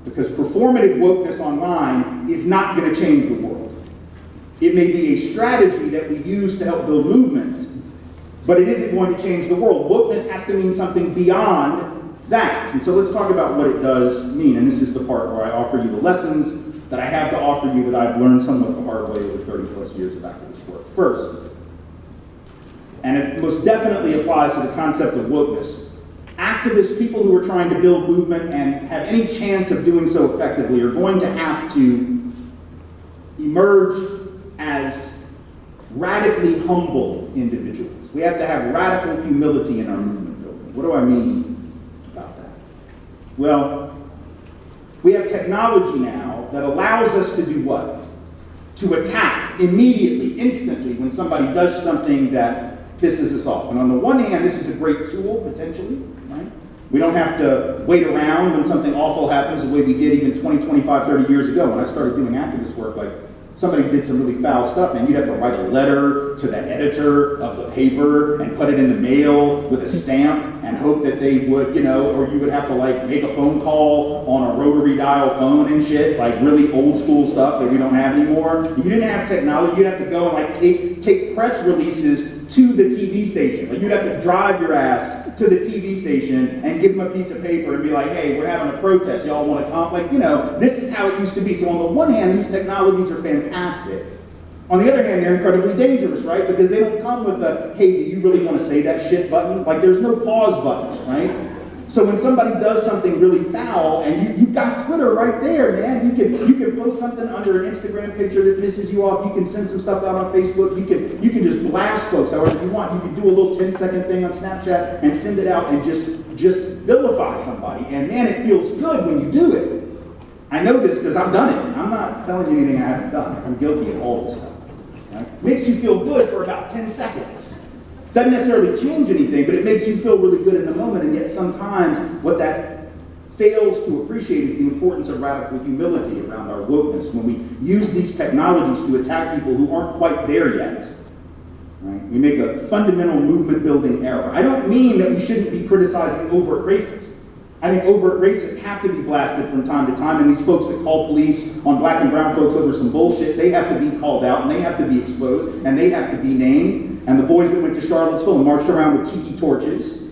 Because performative wokeness online is not going to change the world. It may be a strategy that we use to help build movements, but it isn't going to change the world. Wokeness has to mean something beyond that. And so let's talk about what it does mean. And this is the part where I offer you the lessons that I have to offer you that I've learned somewhat the hard way over 30 plus years of activist work. First, and it most definitely applies to the concept of wokeness, activists, people who are trying to build movement and have any chance of doing so effectively, are going to have to emerge as radically humble individuals. We have to have radical humility in our movement building. What do I mean about that? Well, we have technology now that allows us to do what? To attack immediately, instantly, when somebody does something that pisses us off. And on the one hand, this is a great tool, potentially, right? We don't have to wait around when something awful happens the way we did even 20, 25, 30 years ago. When I started doing activist work, like, somebody did some really foul stuff, and you'd have to write a letter to the editor of the paper and put it in the mail with a stamp and hope that they would, you know, or you would have to like make a phone call on a rotary dial phone and shit, like really old school stuff that we don't have anymore. You didn't have technology. You'd have to go and like take press releases to the TV station. Like you'd have to drive your ass to the TV station and give them a piece of paper and be like, hey, we're having a protest. Y'all want to come? Like, you know, this is how it used to be. So on the one hand, these technologies are fantastic. On the other hand, they're incredibly dangerous, right? Because they don't come with a, hey, do you really want to say that shit button? Like there's no pause button, right? So when somebody does something really foul, and you've got Twitter right there, man. You can post something under an Instagram picture that pisses you off. You can send some stuff out on Facebook. You can just blast folks however you want. You can do a little 10-second thing on Snapchat and send it out and just vilify somebody. And man, it feels good when you do it. I know this because I've done it. I'm not telling you anything I haven't done. I'm guilty of all this stuff. Right? Makes you feel good for about 10 seconds. Doesn't necessarily change anything, but it makes you feel really good in the moment, and yet sometimes what that fails to appreciate is the importance of radical humility around our wokeness when we use these technologies to attack people who aren't quite there yet. Right? We make a fundamental movement-building error. I don't mean that we shouldn't be criticizing overt racists. I think overt racists have to be blasted from time to time, and these folks that call police on black and brown folks over some bullshit, they have to be called out, and they have to be exposed, and they have to be named. And the boys that went to Charlottesville and marched around with tiki torches,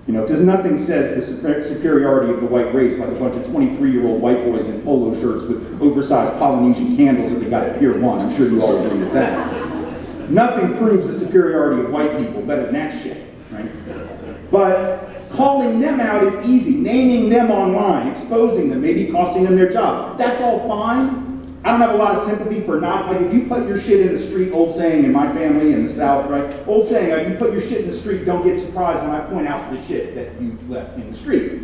you know, because nothing says the superiority of the white race like a bunch of 23-year-old white boys in polo shirts with oversized Polynesian candles that they got at Pier 1. I'm sure you all agree with that. Nothing proves the superiority of white people better than that shit, right? But calling them out is easy. Naming them online, exposing them, maybe costing them their job. That's all fine. I don't have a lot of sympathy for not, like if you put your shit in the street, old saying in my family in the South, right? Old saying, like you put your shit in the street, don't get surprised when I point out the shit that you left in the street,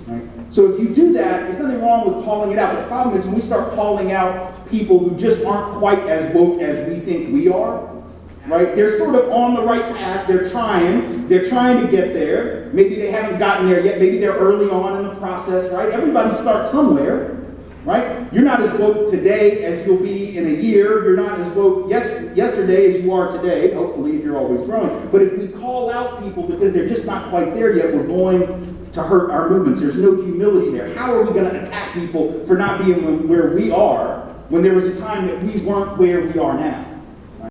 right? So if you do that, there's nothing wrong with calling it out. The problem is when we start calling out people who just aren't quite as woke as we think we are, right? They're sort of on the right path, they're trying to get there. Maybe they haven't gotten there yet, maybe they're early on in the process, right? Everybody starts somewhere. Right? You're not as woke today as you'll be in a year. You're not as woke yesterday as you are today, hopefully, if you're always growing. But if we call out people because they're just not quite there yet, we're going to hurt our movements. There's no humility there. How are we going to attack people for not being where we are when there was a time that we weren't where we are now?